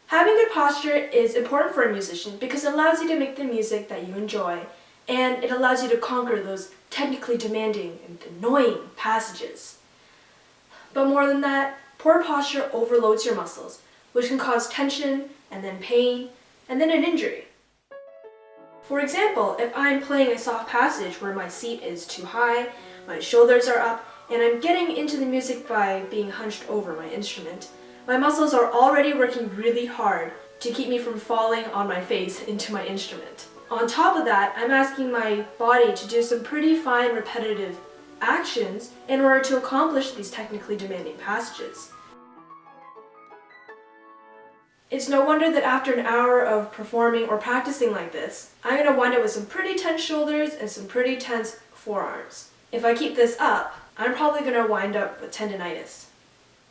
Having good posture is important for a musician because it allows you to make the music that you enjoy, and it allows you to conquer those technically demanding and annoying passages. But more than that, poor posture overloads your muscles, which can cause tension, and then pain, and then an injury. For example, if I'm playing a soft passage where my seat is too high, my shoulders are up, and I'm getting into the music by being hunched over my instrument, my muscles are already working really hard to keep me from falling on my face into my instrument. On top of that, I'm asking my body to do some pretty fine repetitive actions in order to accomplish these technically demanding passages. It's no wonder that after an hour of performing or practicing like this, I'm going to wind up with some pretty tense shoulders and some pretty tense forearms. If I keep this up, I'm probably going to wind up with tendinitis.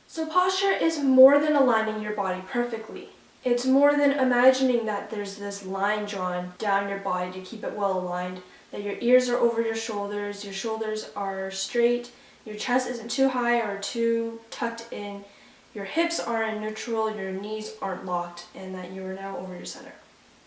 So posture is more than aligning your body perfectly. It's more than imagining that there's this line drawn down your body to keep it well aligned, that your ears are over your shoulders are straight, your chest isn't too high or too tucked in, your hips are in neutral, your knees aren't locked, and that you are now over your center.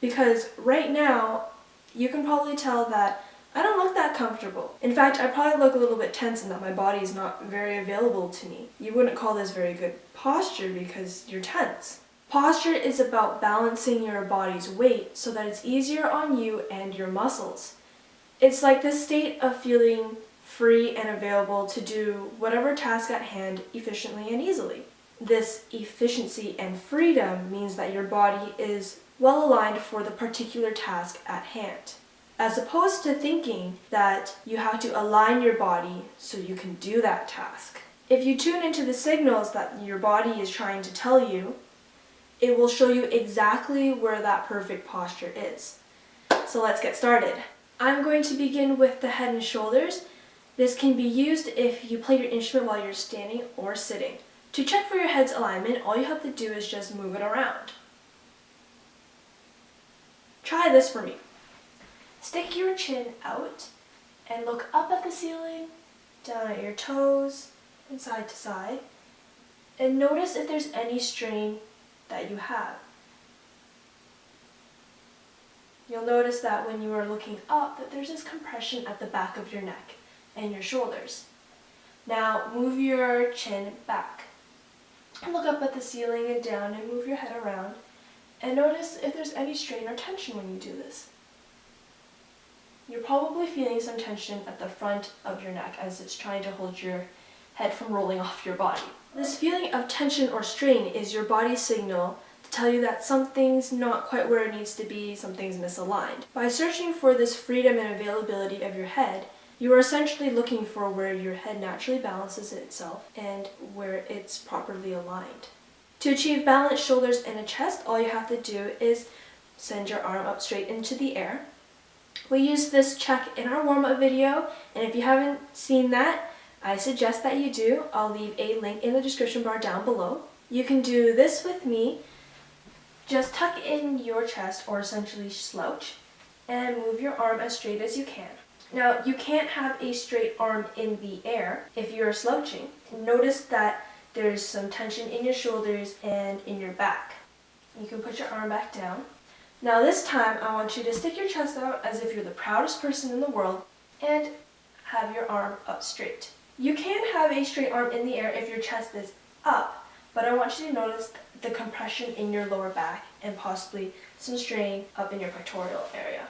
Because right now, you can probably tell that I don't look that comfortable. In fact, I probably look a little bit tense and that my body is not very available to me. You wouldn't call this very good posture because you're tense. Posture is about balancing your body's weight so that it's easier on you and your muscles. It's like this state of feeling free and available to do whatever task at hand efficiently and easily. This efficiency and freedom means that your body is well aligned for the particular task at hand, as opposed to thinking that you have to align your body so you can do that task. If you tune into the signals that your body is trying to tell you, it will show you exactly where that perfect posture is. So let's get started. I'm going to begin with the head and shoulders. This can be used if you play your instrument while you're standing or sitting. To check for your head's alignment, all you have to do is just move it around. Try this for me. Stick your chin out and look up at the ceiling, down at your toes, and side to side, and notice if there's any strain that you have. You'll notice that when you are looking up that there's this compression at the back of your neck and your shoulders. Now move your chin back and look up at the ceiling and down and move your head around and notice if there's any strain or tension when you do this. You're probably feeling some tension at the front of your neck as it's trying to hold your head from rolling off your body. This feeling of tension or strain is your body's signal to tell you that something's not quite where it needs to be, something's misaligned. By searching for this freedom and availability of your head, you are essentially looking for where your head naturally balances itself and where it's properly aligned. To achieve balanced shoulders and a chest, all you have to do is send your arm up straight into the air. We use this check in our warm-up video, and if you haven't seen that, I suggest that you do. I'll leave a link in the description bar down below. You can do this with me. Just tuck in your chest, or essentially slouch, and move your arm as straight as you can. Now, you can't have a straight arm in the air if you're slouching. Notice that there's some tension in your shoulders and in your back. You can put your arm back down. Now this time, I want you to stick your chest out as if you're the proudest person in the world and have your arm up straight. You can have a straight arm in the air if your chest is up, but I want you to notice the compression in your lower back and possibly some strain up in your pectoral area.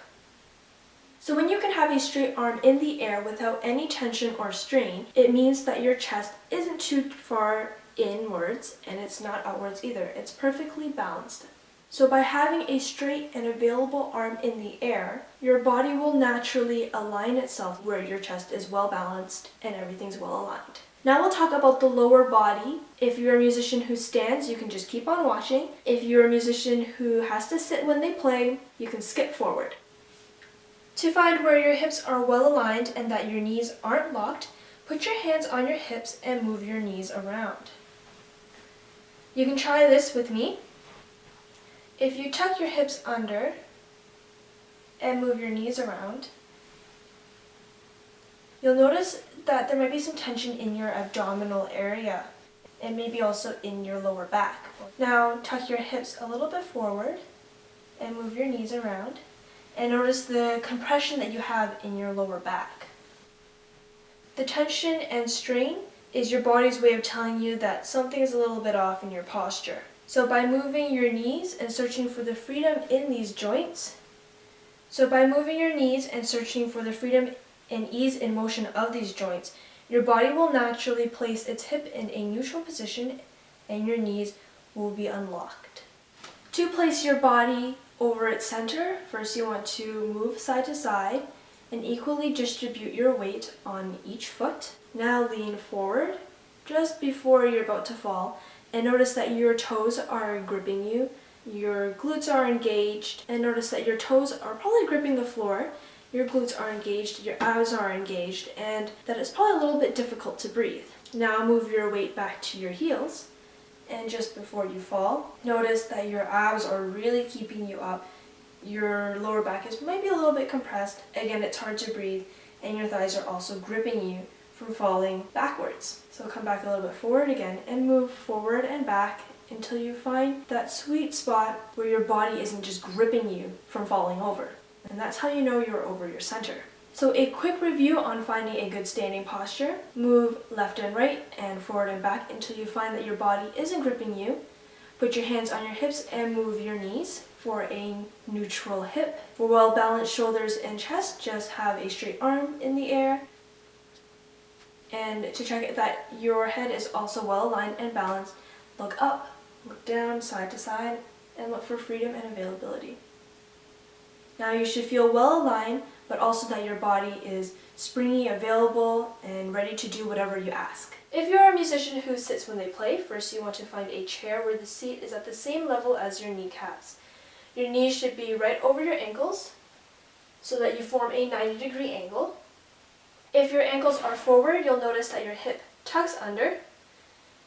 So when you can have a straight arm in the air without any tension or strain, it means that your chest isn't too far inwards and it's not outwards either. It's perfectly balanced. So by having a straight and available arm in the air, your body will naturally align itself where your chest is well balanced and everything's well aligned. Now we'll talk about the lower body. If you're a musician who stands, you can just keep on watching. If you're a musician who has to sit when they play, you can skip forward. To find where your hips are well aligned and that your knees aren't locked, put your hands on your hips and move your knees around. You can try this with me. If you tuck your hips under and move your knees around, you'll notice that there might be some tension in your abdominal area. and maybe also in your lower back. Now tuck your hips a little bit forward and move your knees around, and notice the compression that you have in your lower back. The tension and strain is your body's way of telling you that something is a little bit off in your posture. So by moving your knees and searching for the freedom in these joints, and ease in motion of these joints, your body will naturally place its hip in a neutral position and your knees will be unlocked. To place your body over its center, first you want to move side to side and equally distribute your weight on each foot. Now lean forward just before you're about to fall, and notice that your toes are gripping you, your glutes are engaged, and notice that your toes are probably gripping the floor, your glutes are engaged, your abs are engaged, and that it's probably a little bit difficult to breathe. Now move your weight back to your heels, and just before you fall, notice that your abs are really keeping you up. Your lower back is maybe a little bit compressed. Again, it's hard to breathe, and your thighs are also gripping you from falling backwards. So come back a little bit forward again and move forward and back until you find that sweet spot where your body isn't just gripping you from falling over. And that's how you know you're over your center. So a quick review on finding a good standing posture. Move left and right and forward and back until you find that your body isn't gripping you. Put your hands on your hips and move your knees for a neutral hip. For well-balanced shoulders and chest, just have a straight arm in the air. And to check that your head is also well aligned and balanced, look up, look down, side to side, and look for freedom and availability. Now you should feel well aligned, but also that your body is springy, available, and ready to do whatever you ask. If you're a musician who sits when they play, first you want to find a chair where the seat is at the same level as your kneecaps. Your knees should be right over your ankles so that you form a 90-degree angle. If your ankles are forward, you'll notice that your hip tucks under,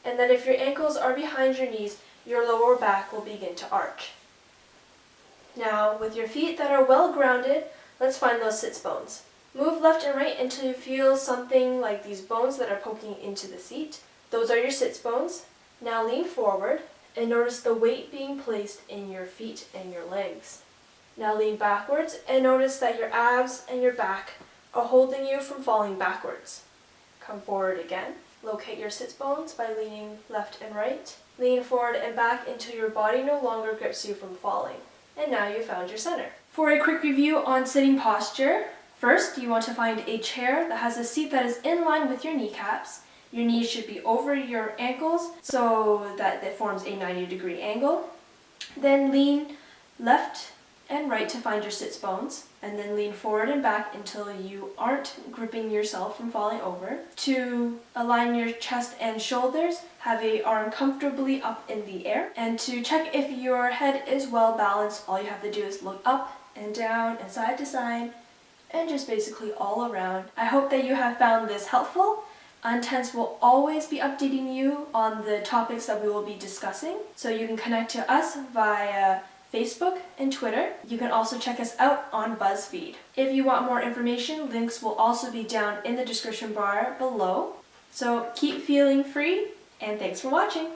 and that if your ankles are behind your knees, your lower back will begin to arch. Now, with your feet that are well grounded, let's find those sits bones. Move left and right until you feel something like these bones that are poking into the seat. Those are your sits bones. Now lean forward and notice the weight being placed in your feet and your legs. Now lean backwards and notice that your abs and your back are holding you from falling backwards. Come forward again. Locate your sits bones by leaning left and right. Lean forward and back until your body no longer grips you from falling. And now you found your center. For a quick review on sitting posture, first you want to find a chair that has a seat that is in line with your kneecaps. Your knees should be over your ankles so that it forms a 90-degree angle. Then lean left and right to find your sits bones, and then lean forward and back until you aren't gripping yourself from falling over. To align your chest and shoulders, have a arm comfortably up in the air. And to check if your head is well balanced, all you have to do is look up and down and side to side and just basically all around. I hope that you have found this helpful. UNTENSE will always be updating you on the topics that we will be discussing, so you can connect to us via Facebook and Twitter. You can also check us out on BuzzFeed. If you want more information, links will also be down in the description bar below. So keep feeling free, and thanks for watching!